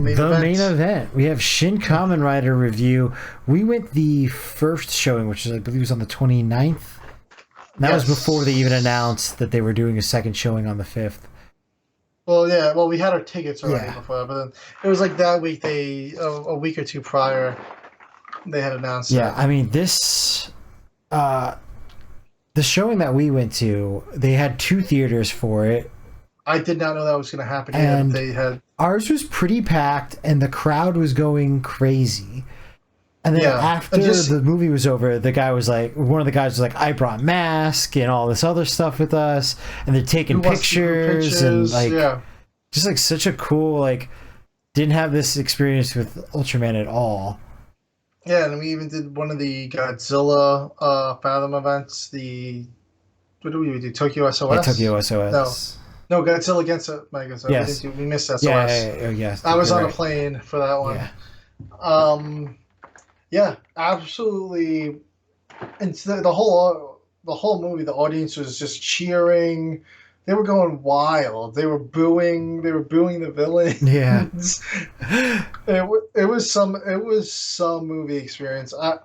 main the event. main event. We have Shin Kamen Rider review. We went the first showing, which I believe was on the 29th. That was before they even announced that they were doing a second showing on the 5th. Well, yeah. Well, we had our tickets already before, but then it was like that week. A week or two prior, they had announced. Yeah, I mean this. The showing that we went to, they had 2 theaters for it. I did not know that was going to happen. And they had ours was pretty packed, and the crowd was going crazy. And then after the movie was over, the guy was like, one of the guys was like, I brought mask and all this other stuff with us, and they're taking pictures and like, just like such a cool, like, didn't have this experience with Ultraman at all. Yeah, and we even did one of the Godzilla Fathom events. What did we do? Tokyo SOS? Yeah, Tokyo SOS. No, Godzilla against Megazoid. Yes. We missed SOS. Yes. I was on a plane for that one. Yeah, absolutely. And the whole movie, the audience was just cheering. They were going wild. They were booing. They were booing the villains. Yeah. It was some movie experience. I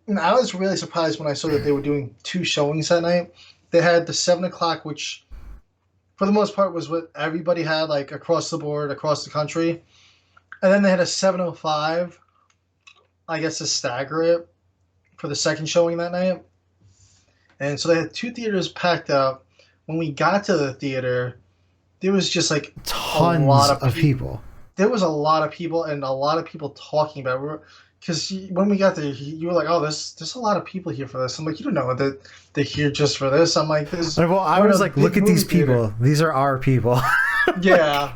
was really surprised when I saw that they were doing 2 showings that night. They had the 7 o'clock, which for the most part was what everybody had, like across the board, across the country. And then they had a 7:05, I guess, to stagger it for the second showing that night. And so they had 2 theaters packed out. When we got to the theater, there was just like tons of people. There was a lot of people and a lot of people talking about it. Because when we got there, you were like, "Oh, there's a lot of people here for this." I'm like, "You don't know that they're here just for this." I'm like, "This." Well, I was like, "Look at these people. Theater. These are our people." Yeah,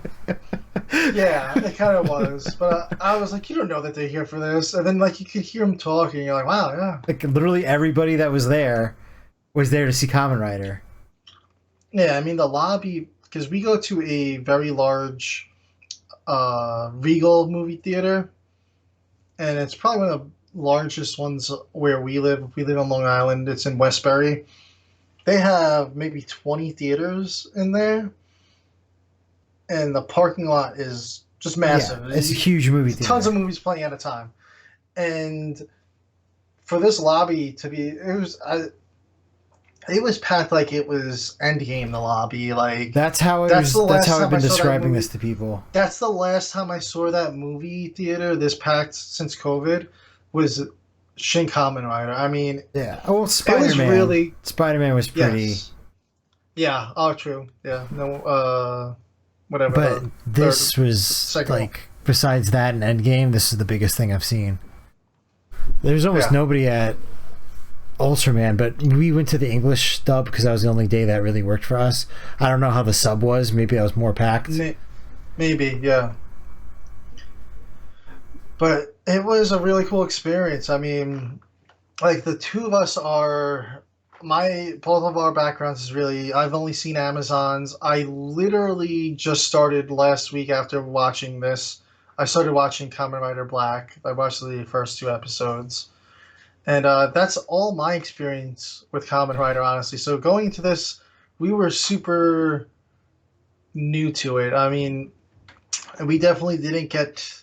yeah, it kind of was. But I was like, "You don't know that they're here for this." And then like you could hear them talking. You're like, "Wow, yeah." Like literally everybody that was there to see Kamen Rider. Yeah, I mean the lobby, because we go to a very large Regal movie theater, and it's probably one of the largest ones where we live. We live on Long Island. It's in Westbury. They have maybe 20 theaters in there, and the parking lot is just massive. Yeah, it's a huge movie theater. Tons of movies playing at a time, and for this lobby to be, it was packed like it was Endgame. The lobby, like that's how I've been describing this to people. That's the last time I saw that movie theater this packed since COVID was Shin Kamen Rider. I mean, yeah. Oh, Spider-Man. Spider-Man was pretty. Yes. Yeah. Oh, true. Yeah. No. Whatever. But this was like, besides that and Endgame, this is the biggest thing I've seen. There's almost nobody at Ultraman, but we went to the English dub because that was the only day that really worked for us. I don't know how the sub was. Maybe I was more packed. Maybe, yeah. But it was a really cool experience. I mean, like the two of us both of our backgrounds is really, I've only seen Amazons. I literally just started last week after watching this. I started watching Kamen Rider Black. I watched the first 2 episodes. And that's all my experience with Kamen Rider, honestly. So going into this, we were super new to it. I mean, we definitely didn't get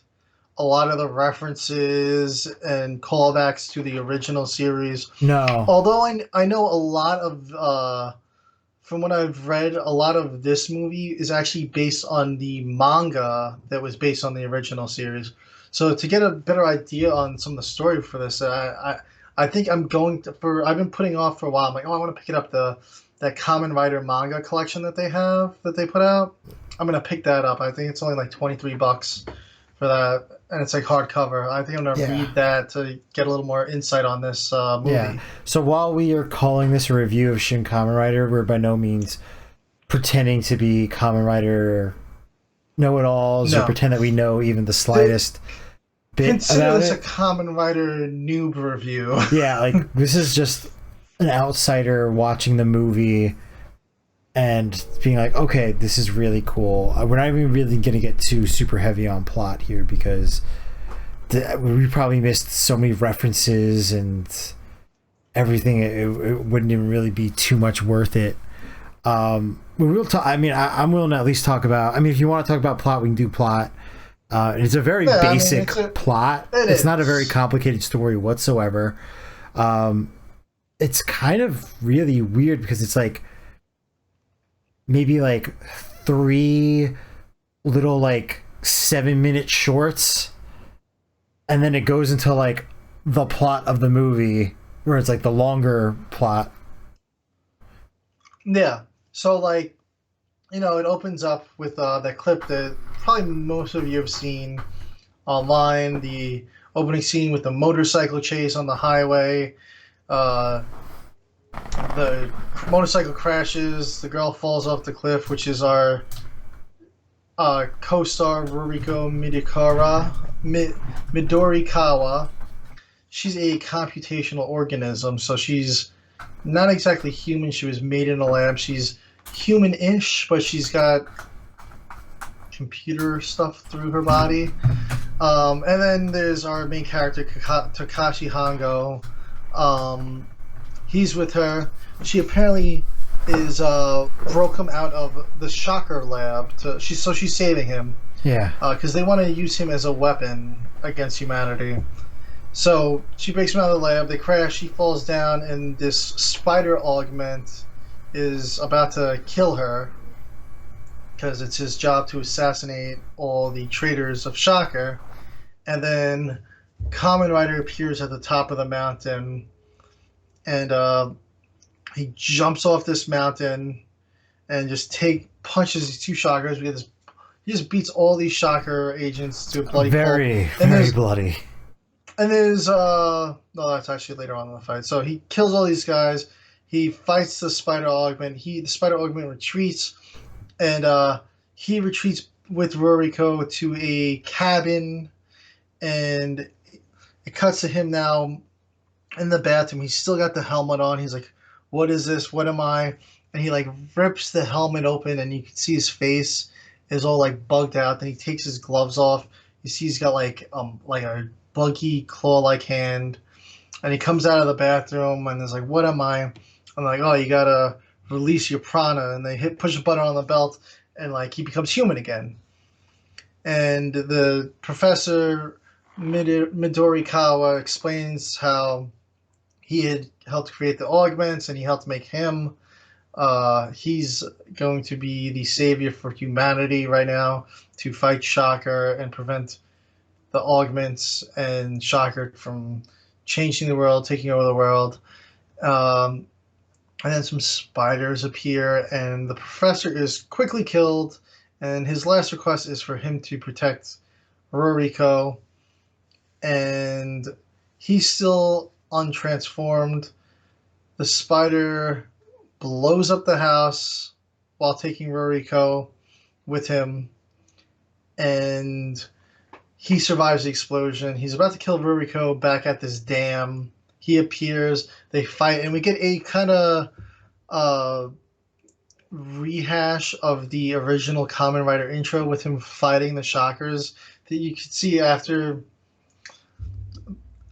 a lot of the references and callbacks to the original series. No. Although I know a lot of, from what I've read, a lot of this movie is actually based on the manga that was based on the original series. So to get a better idea on some of the story for this, I think I'm going to, I've been putting off for a while. I'm like, I want to pick it up, that Kamen Rider manga collection that they put out. I'm going to pick that up. I think it's only like $23 for that. And it's like hardcover. I think I'm going to read that to get a little more insight on this movie. Yeah. So while we are calling this a review of Shin Kamen Rider, we're by no means pretending to be Kamen Rider know-it-alls or pretend that we know even the slightest bit Consider about this it. a Kamen Rider noob review. Yeah, like this is just an outsider watching the movie and being like, okay, this is really cool. We're not even really going to get too super heavy on plot here because we probably missed so many references and everything. It wouldn't even really be too much worth it. We will talk. I mean, I'm willing to at least talk about. I mean, if you want to talk about plot, we can do plot. It's a very Yeah, I mean basic plot. it It's not a very is. complicated story whatsoever. Um, it's kind of really weird because it's like maybe like three little like 7 minute shorts, and then it goes into like the plot of the movie where it's like the longer plot. Yeah. So like, it opens up with that clip that probably most of you have seen online. The opening scene with the motorcycle chase on the highway. Uh, the motorcycle crashes. The girl falls off the cliff, which is our co-star Ruriko Midorikawa. She's a computational organism, so she's not exactly human. She was made in a lab. She's human-ish, but she's got computer stuff through her body. And then there's our main character, Takashi Hongo. Um, he's with her. She apparently is broke him out of the Shocker lab. She's saving him Yeah. because they want to use him as a weapon against humanity. So she breaks him out of the lab. They crash. She falls down, and this spider augment is about to kill her because it's his job to assassinate all the traitors of Shocker. And then Kamen Rider appears at the top of the mountain, and he jumps off this mountain and just punches these two Shockers. He just beats all these Shocker agents to a bloody pulp. Very, And very there's bloody. no, that's actually later on in the fight. So he kills all these guys. He fights the spider augment. The spider augment retreats, and he retreats with Ruriko to a cabin, and it cuts to him now in the bathroom. He's still got the helmet on. He's like, "What is this? What am I?" And he like rips the helmet open, and you can see his face is all like bugged out. Then he takes his gloves off. You see he's got like a buggy claw-like hand, and he comes out of the bathroom and is like, "What am I?" I'm like, "Oh, you gotta release your prana," and they push a button on the belt, and like he becomes human again. And the professor Midorikawa explains how he had helped create the augments and he helped make him. He's going to be the savior for humanity right now to fight Shocker and prevent the augments and Shocker from changing the world, taking over the world. Um, and then some spiders appear, and the professor is quickly killed. And his last request is for him to protect Ruriko, and he's still untransformed. The spider blows up the house while taking Ruriko with him, and he survives the explosion. He's about to kill Ruriko back at this dam. He appears, they fight, and we get a kind of uh, rehash of the original Kamen Rider intro with him fighting the Shockers that you could see after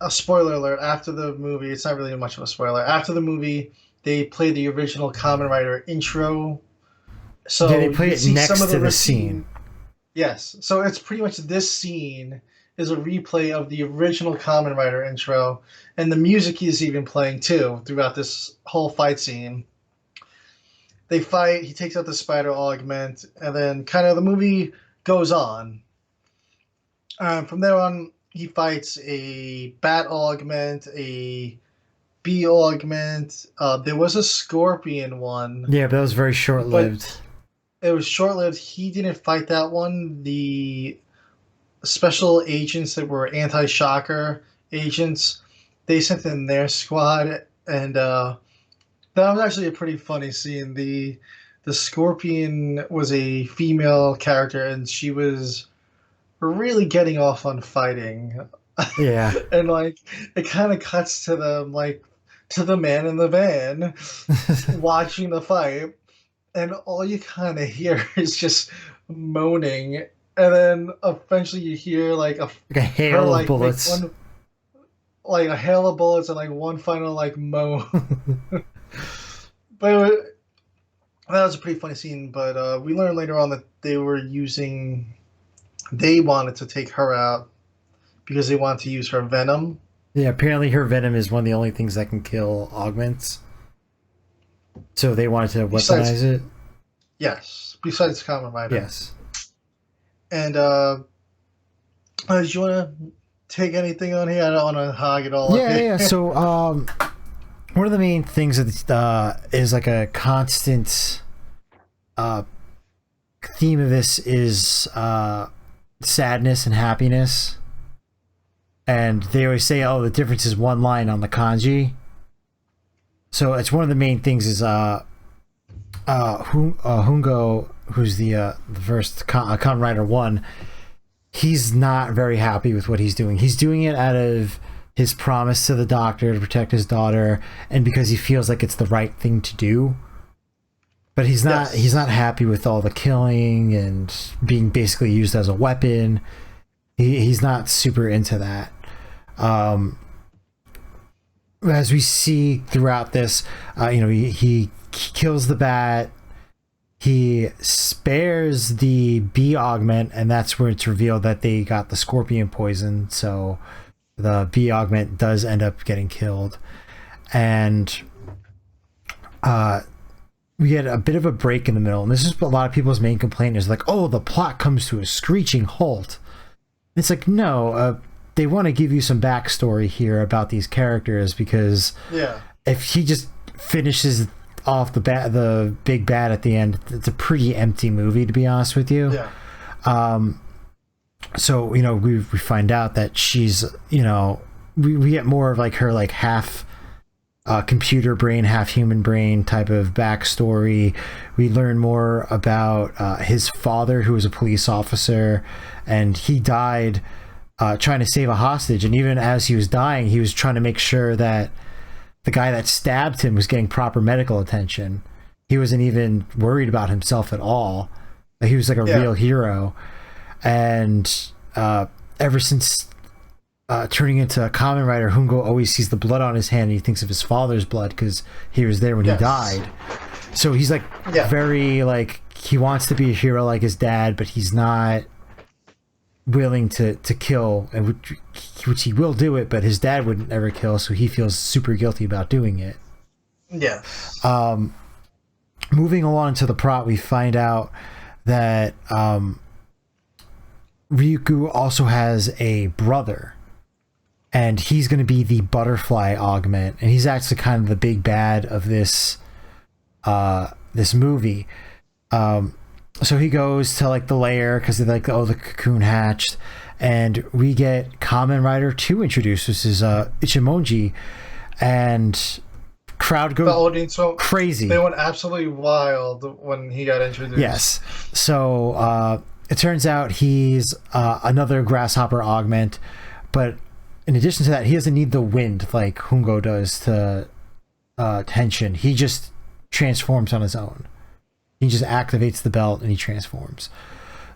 a spoiler alert after the movie. It's not really much of a spoiler. After the movie, they play the original Kamen Rider intro. Yeah, So they you play can it see some next of to the the scene. routine. Yes. So it's pretty much this scene is a replay of the original Kamen Rider intro, and the music is even playing too throughout this whole fight scene. They fight. He takes out the spider augment, and then kind of the movie goes on. From there on, he fights a bat augment, a bee augment. There was a scorpion one, Yeah, but that was very short but lived. it was short lived. He didn't fight that one. The special agents that were anti shocker agents, they sent in their squad, and that was actually a pretty funny scene. The scorpion was a female character, and she was really getting off on fighting. Yeah. And like it kind of cuts to them like to the man in the van watching the fight, and all you kind of hear is just moaning, and then eventually you hear like Like a her hail of like make bullets. one like a hail of bullets and like one final like moan. But that was a pretty funny scene. But we learned later on that they were using they wanted to take her out because they wanted to use her venom. Yeah, apparently her venom is one of the only things that can kill augments. So they wanted to weaponize Besides, it. yes, besides Kamen Rider. Yes. And did you want to take anything on here? I don't want to hog it all up Yeah, here. yeah. So one of the main things that is like a constant theme of this is sadness and happiness. And they always say, "Oh, the difference is one line on the kanji." So it's one of the main things is Hungo, who's the first Kamen Rider 1. He's not very happy with what he's doing. He's doing it out of his promise to the doctor to protect his daughter, and because he feels like it's the right thing to do. But he's not. Yes. He's not happy with all the killing and being basically used as a weapon. He's not super into that. As we see throughout this, he kills the bat. He spares the bee augment, and that's where it's revealed that they got the scorpion poison. So the bee augment does end up getting killed, and we get a bit of a break in the middle. And this is a lot of people's main complaint is like, "Oh, the plot comes to a screeching halt." It's like, no, they want to give you some backstory here about these characters, because Yeah. if he just finishes off the big bad at the end, it's a pretty empty movie, to be honest with you. Yeah. So we find out that she's we get more of like her like half computer brain, half human brain type of backstory. We learn more about his father, who was a police officer, and he died trying to save a hostage. And even as he was dying, he was trying to make sure that the guy that stabbed him was getting proper medical attention. He wasn't even worried about himself at all. He was like a real hero. And ever since turning into a Kamen Rider, Hungo always sees the blood on his hand, and he thinks of his father's blood because he was there when he died. So he's like very like, he wants to be a hero like his dad, but he's not willing to kill, and which he will do it, but his dad wouldn't ever kill, so he feels super guilty about doing it. Yes. Moving along to the plot, we find out that Ryuku also has a brother, and he's going to be the butterfly augment, and he's actually kind of the big bad of this this movie. So he goes to like the lair because they're like, oh, the cocoon hatched, and we get Kamen Rider 2 introduced. This is Ichimonji, and crowd goes the audience went crazy. They went absolutely wild when he got introduced. Yes. So it turns out he's another grasshopper augment, but in addition to that, he doesn't need the wind like Hungo does to Henshin. He just transforms on his own. He just activates the belt and he transforms.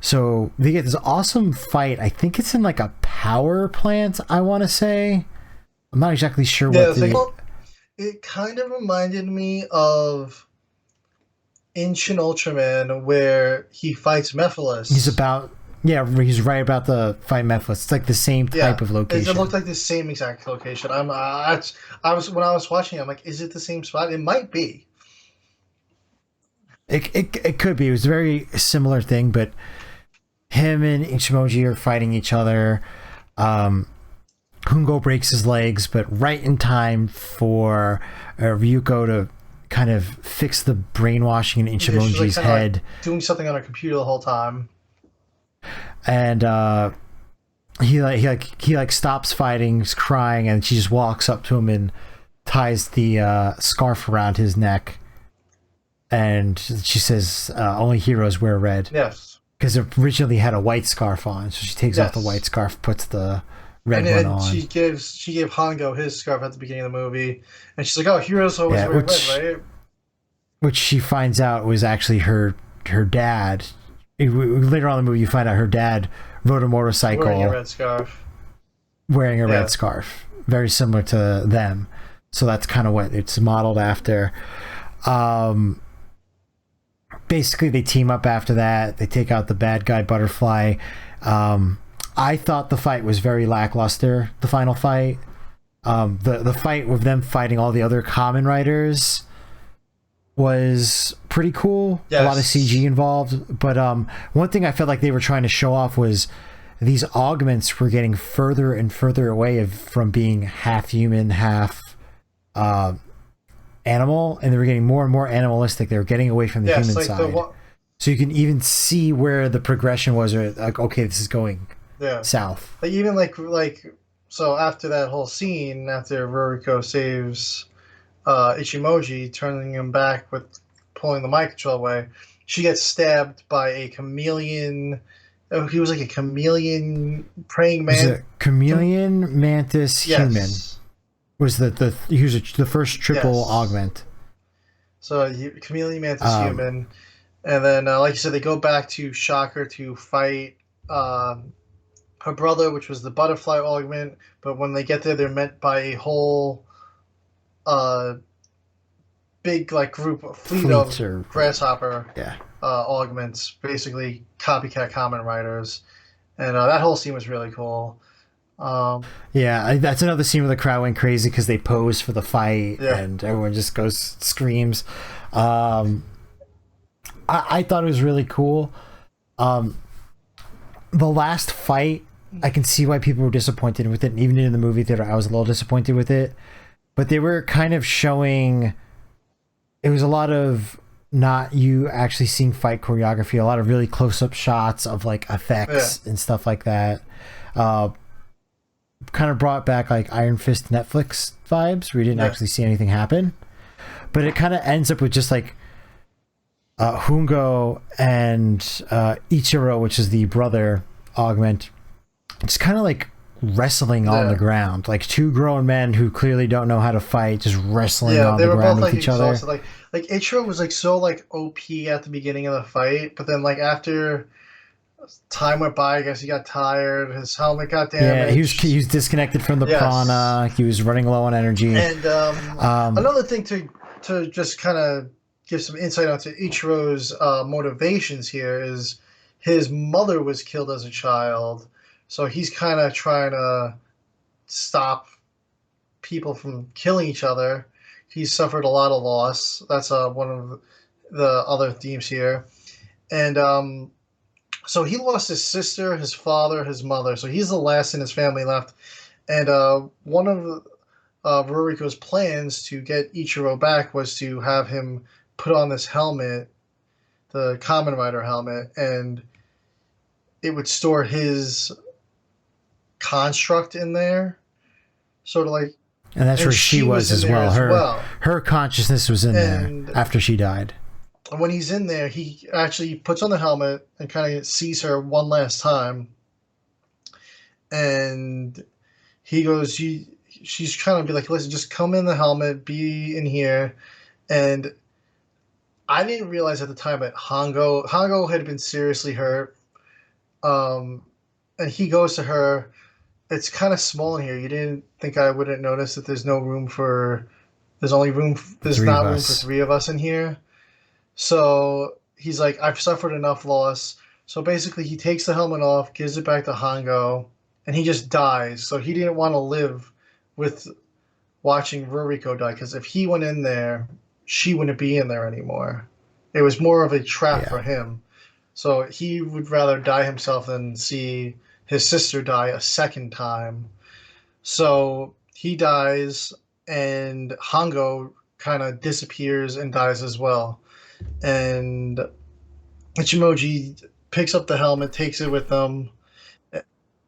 So they get this awesome fight. I think it's in like a power plant, I want to say. I'm not exactly sure what it kind of reminded me of in Shin Ultraman, where he fights Mephiles. He's right about the fight Mephiles. It's like the same type of location. It looked like the same exact location. When I was watching, I'm like, is it the same spot? It might be. It could be. It was a very similar thing, but him and Ichimonji are fighting each other. Hungo breaks his legs, but right in time for Ryuko to kind of fix the brainwashing in Ichimonji's head. Like doing something on a computer the whole time. And he stops fighting, he's crying, and she just walks up to him and ties the scarf around his neck. And she says, only heroes wear red. Yes. Because it originally had a white scarf on, so she takes off the white scarf, puts the red one on. She gave Hongo his scarf at the beginning of the movie, and she's like, "Oh, heroes always wear red, right?" Which she finds out was actually her dad. Later on in the movie, you find out her dad rode a motorcycle wearing a red scarf. Red scarf, very similar to them. So that's kind of what it's modeled after. Basically, they team up after that. They take out the bad guy Butterfly. I thought the fight was very lackluster. The final fight, the fight with them fighting all the other Kamen Riders was pretty cool. Yes. A lot of CG involved, but one thing I felt like they were trying to show off was these augments were getting further and further away from being half human, half animal, and they were getting more and more animalistic. They were getting away from the human side. So you can even see where the progression was, or like, okay, this is going south. Like even like so after that whole scene, after Ruriko saves Ichimoji, turning him back with pulling the mind control away, she gets stabbed by a chameleon. Oh, he was like a chameleon praying man. Was it chameleon mantis human? Was he was the first triple augment. So chameleon mantis human, and then like you said, they go back to Shocker to fight her brother, which was the butterfly augment. But when they get there, they're met by a whole big like fleet of grasshopper augments, basically copycat Kamen Riders, and that whole scene was really cool. That's another scene where the crowd went crazy because they posed for the fight and everyone just screams. I thought it was really cool. The last fight, I can see why people were disappointed with it, and even in the movie theater I was a little disappointed with it, but they were kind of showing, it was a lot of not you actually seeing fight choreography, a lot of really close-up shots of like effects and stuff like that. Kind of brought back like Iron Fist Netflix vibes, where you didn't actually see anything happen, but it kind of ends up with just like Hungo and Ichiro, which is the brother augment, just kind of like wrestling on the ground, like two grown men who clearly don't know how to fight, just wrestling on the ground with each other. Like Ichiro was like so like OP at the beginning of the fight, but then like after time went by, I guess he got tired, his helmet got damaged. Yeah, he was disconnected from the prana, he was running low on energy. And another thing to just kind of give some insight onto Ichiro's motivations here is his mother was killed as a child, so he's kind of trying to stop people from killing each other. He's suffered a lot of loss. That's one of the other themes here. And so he lost his sister, his father, his mother. So he's the last in his family left. And one of Ruriko's plans to get Ichiro back was to have him put on this helmet, the Kamen Rider helmet, and it would store his construct in there. Sort of like... And that's where she was as well. Her consciousness was in there after she died. And when he's in there, he actually puts on the helmet and kind of sees her one last time. And he goes, she's trying to be like, listen, just come in the helmet, be in here. And I didn't realize at the time that Hongo had been seriously hurt. And he goes to her. It's kind of small in here. You didn't think I wouldn't notice that there's not room for three of us in here. So he's like, I've suffered enough loss. So basically he takes the helmet off, gives it back to Hongo, and he just dies. So he didn't want to live with watching Ruriko die, because if he went in there, she wouldn't be in there anymore. It was more of a trap for him. So he would rather die himself than see his sister die a second time. So he dies, and Hongo kind of disappears and dies as well. And Ichimoji picks up the helmet, takes it with him.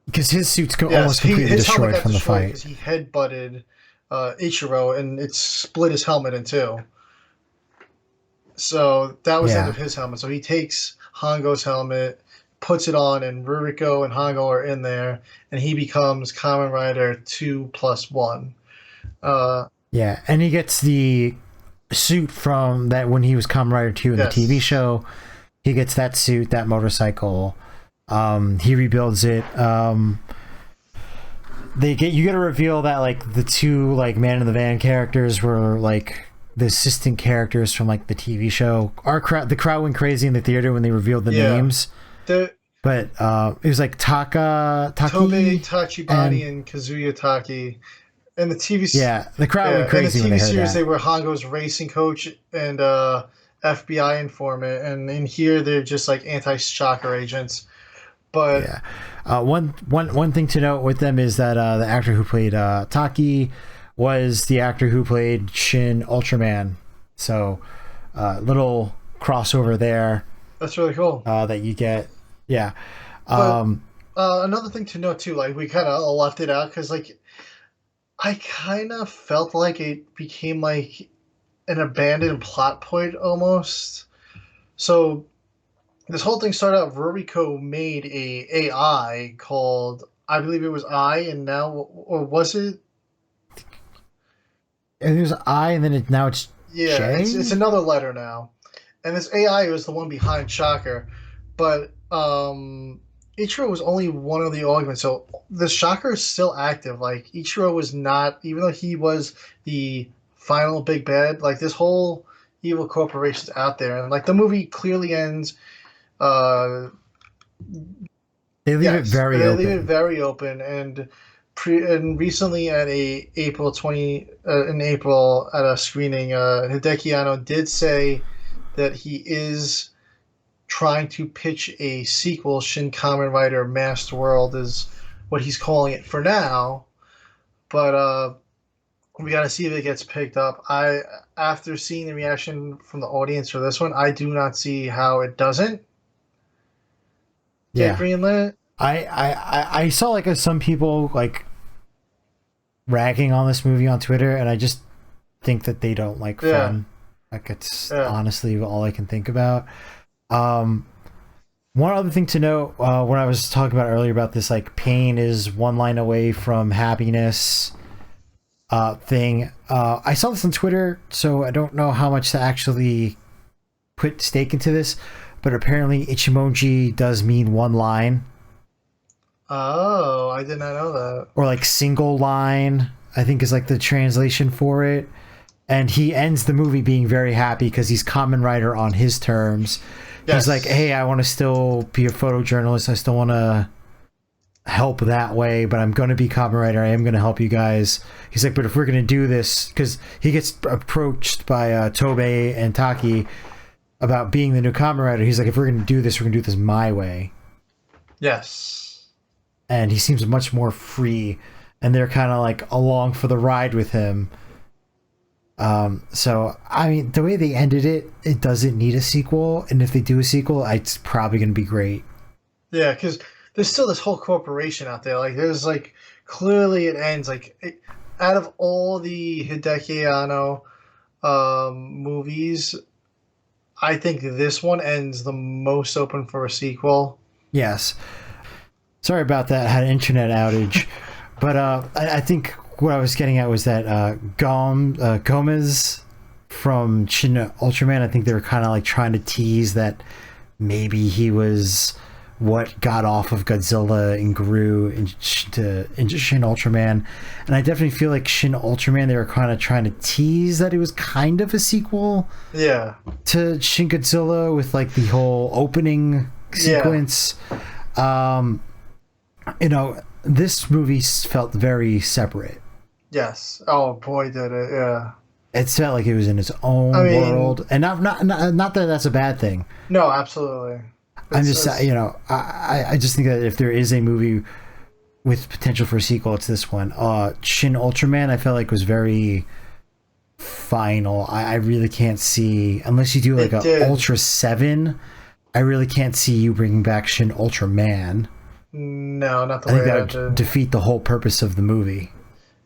Because his suit's almost completely destroyed from the fight. Because he headbutted Ichiro, and it split his helmet in two. So that was the end of his helmet. So he takes Hongo's helmet, puts it on, and Ruriko and Hongo are in there, and he becomes Kamen Rider 2+1. And he gets the suit from that when he was Kamen Rider 2 in the TV show. He gets that suit, that motorcycle. He rebuilds it. You get a reveal that like the two like Man in the Van characters were like the assistant characters from like the TV show. The crowd went crazy in the theater when they revealed the names. but it was like Tobei Taki, and Tachibana and Kazuya Taki. And the TV, yeah, the crowd went yeah, in the crazy when they TV heard series, they that. were Hongo's racing coach and FBI informant, and in here they're just like anti-shocker agents. But Yeah. One thing to note with them is that the actor who played Taki was the actor who played Shin Ultraman. So, little crossover there that's really cool. that you get. Yeah. But Um, another thing to note too, like we kind of left it out because like I kind of felt like it became like an abandoned plot point almost. So this whole thing started out. Ruriko made a AI called, I believe it was I, and now, or was it? and there's I, and then now it's Yeah, it's J. another letter now, and this AI was the one behind Shocker, but Ichiro was only one of the augments, so the Shocker is still active. Like Ichiro was not, even though he was the final big bad. Like this whole evil corporation's out there, and like the movie clearly ends. Uh, They leave it yes, very they leave it open. very open, and and recently at a April 20 in April at a screening, Hideki Anno did say that he is trying to pitch a sequel. Shin Kamen Rider Masked World is what he's calling it for now, but we got to see if it gets picked up. I After seeing the reaction from the audience for this one, I do not see how it doesn't get Yeah. greenlit. I saw like some people like ragging on this movie on Twitter, and I just think that they don't like Yeah, fun. Like it's yeah. honestly all I can think about. Um, One other thing to note, when I was talking about earlier about this, like pain is one line away from happiness thing. I saw this on Twitter, so I don't know how much to actually put stake into this, but apparently Ichimonji does mean one line Oh, I did not know that. or like single line. I think is like the translation for it. And he ends the movie being very happy because he's Kamen Rider on his terms. He's like, hey, Yes. I want to still be a photojournalist. I still want to help that way, but I'm going to be Kamen Rider. I am going to help you guys. He's like, but if we're going to do this, because he gets approached by Tobei and Taki about being the new Kamen Rider. He's like, if we're going to do this, we're going to do this my way. Yes. And he seems much more free. And they're kind of like along for the ride with him. So I mean, the way they ended it, it doesn't need a sequel, and if they do a sequel, it's probably going to be great. Yeah, because there's still this whole corporation out there. Like, there's like clearly it ends like out of all the Hideki Anno movies, I think this one ends the most open for a sequel. Yes, sorry about that. I had an internet outage, but I think what I was getting at was that Gomez from Shin Ultraman. I think they were kind of like trying to tease that maybe he was what got off of Godzilla and grew into Shin Ultraman. And I definitely feel like Shin Ultraman, they were kind of trying to tease that it was kind of a sequel Yeah. to Shin Godzilla with like the whole opening Yeah. sequence. You know, this movie felt very separate. Yes. Oh boy, did it. Yeah. It felt like it was in its own I mean, world, and not that that's a bad thing. no, absolutely. I'm It's, just it's you know I just think that if there is a movie with potential for a sequel, it's this one. Shin Ultraman, I felt like was very final. I really can't see unless you do like it a did. Ultra 7. I really can't see you bringing back Shin Ultraman. No, not the I think way that that would did. defeat the whole purpose of the movie.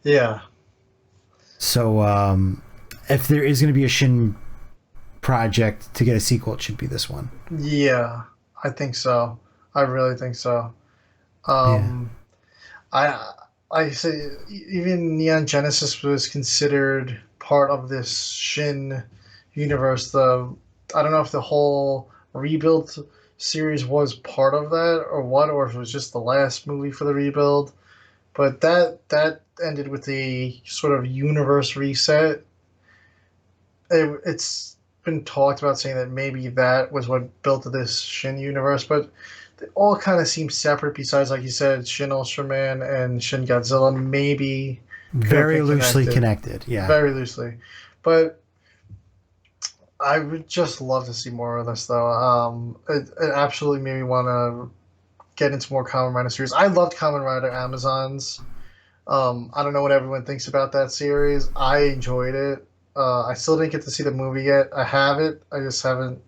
Yeah. So if there is going to be a Shin project to get a sequel, it should be this one. Yeah. I think so. I really think so. Yeah. Um, I I say even Neon Genesis was considered part of this Shin universe. The I don't know if the whole rebuild series was part of that or what, or if it was just the last movie for the rebuild. But that ended with a sort of universe reset. It's been talked about saying that maybe that was what built this Shin universe, but they all kind of seem separate. Besides, like you said, Shin Ultraman and Shin Godzilla maybe could have Very been loosely connected, connected. Yeah. very loosely. But I would just love to see more of this, though. It absolutely made me want to get into more Kamen Rider series. I loved Kamen Rider Amazons. I don't know what everyone thinks about that series. I enjoyed it. I still didn't get to see the movie yet. I have it. I just haven't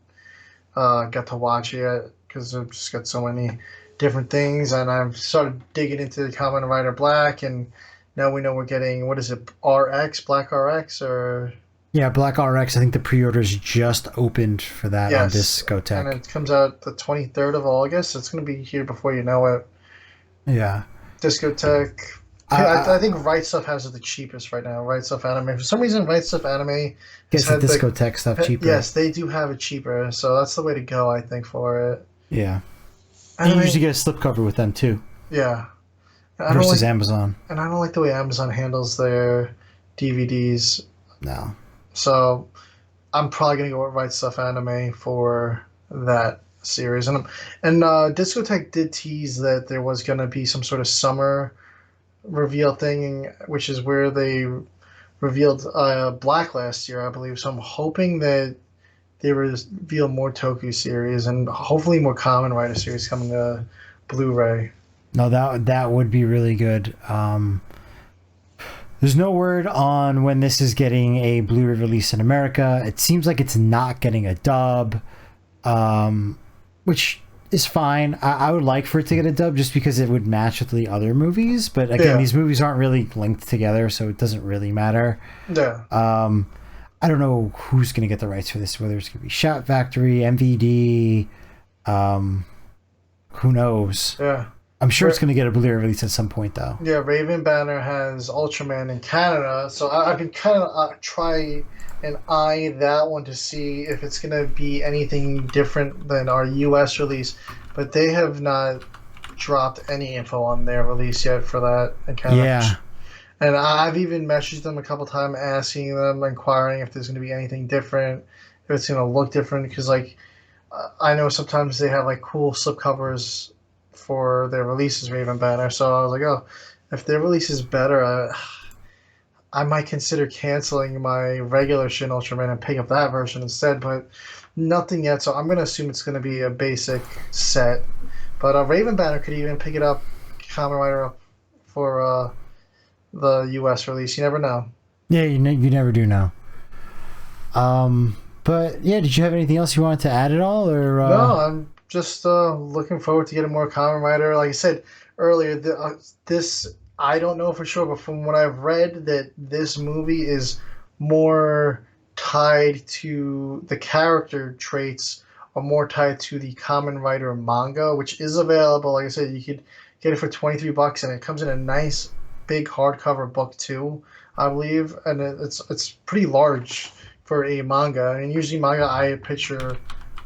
got to watch it yet because I've just got so many different things. And I've started digging into the Kamen Rider Black, and now we know we're getting, what is it, RX, Black RX, or Yeah, Black RX, I think the pre-orders just opened for that on yes, and Discotech. it comes out the 23rd of August. It's going to be here before you know it. Yeah. Discotech. I I think Right Stuff has it the cheapest right now. Right Stuff Anime. For some reason, Right Stuff Anime has guess the had the. Discotech stuff cheaper. Yes, they do have it cheaper, so that's the way to go, I think, for it. Yeah. And you Anime, usually get a slipcover with them too, yeah. I don't versus like, Amazon. and I don't like the way Amazon handles their DVDs. No. So I'm probably gonna go with Right Stuff Anime for that series. And Discotech did tease that there was gonna be some sort of summer reveal thing, which is where they revealed Black last year, I believe. So I'm hoping that they reveal more Toku series and hopefully more Kamen Rider series coming to Blu-ray. No, that would be really good. There's no word on when this is getting a Blu-ray release in America. It seems like it's not getting a dub, which is fine. I would like for it to get a dub just because it would match with the other movies. But again, Yeah. these movies aren't really linked together, so it doesn't really matter. Yeah, I don't know who's going to get the rights for this, whether it's going to be Shout Factory, MVD, who knows. yeah. I'm sure it's going to get a Blu-ray release at some point, though. Yeah, Raven Banner has Ultraman in Canada, so I've been kind of try and eye that one to see if it's going to be anything different than our U.S. release. But they have not dropped any info on their release yet for that in Canada. Yeah. And I've even messaged them a couple times, asking them, inquiring if there's going to be anything different, if it's going to look different. Because like, I know sometimes they have like cool slipcovers for their releases, Raven Banner. So I was like, oh, if their release is better, I might consider canceling my regular Shin Ultraman and pick up that version instead. But nothing yet, so I'm gonna assume it's gonna be a basic set. But Raven Banner could even pick it up, Kamen Rider up for the U.S. release. You never know. Yeah, you never do know. But yeah, did you have anything else you wanted to add at all, or No, I'm just looking forward to getting more Kamen Rider. Like I said earlier, this I don't know for sure, but from what I've read, that this movie is more tied to the character traits, or more tied to the Kamen Rider manga, which is available. Like I said, you could get it for $23, and it comes in a nice big hardcover book too, I believe, and it's pretty large for a manga. I mean, usually manga I picture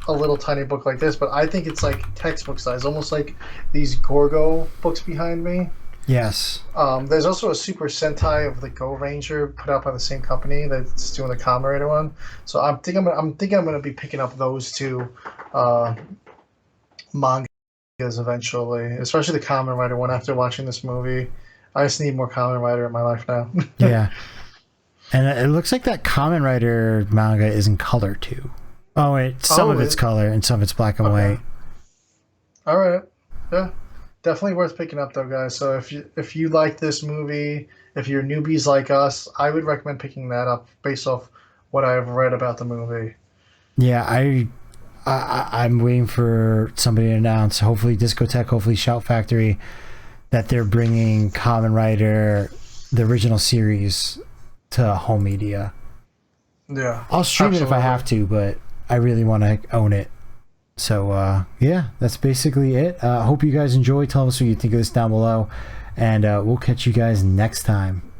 a little tiny book like this, but I think it's like textbook size, almost like these Gorgo books behind me. yes? There's also a Super Sentai of the Go Ranger put out by the same company that's doing the Kamen Rider one. So I'm thinking I'm gonna be picking up those two mangas eventually, especially the Kamen Rider one after watching this movie. I just need more Kamen Rider in my life now. Yeah, and it looks like that Kamen Rider manga is in color too. Oh wait, some of it's color and some of it's black and white. All right, yeah, definitely worth picking up though, guys. So if you like this movie, if you're newbies like us, I would recommend picking that up based off what I've read about the movie. Yeah, I'm waiting for somebody to announce, hopefully Discotech, hopefully Shout Factory, that they're bringing Kamen Rider, the original series, to home media. Yeah, I'll stream it if I have to, but I really want to own it. So yeah, that's basically it. Hope you guys enjoy. Tell us what you think of this down below, and we'll catch you guys next time.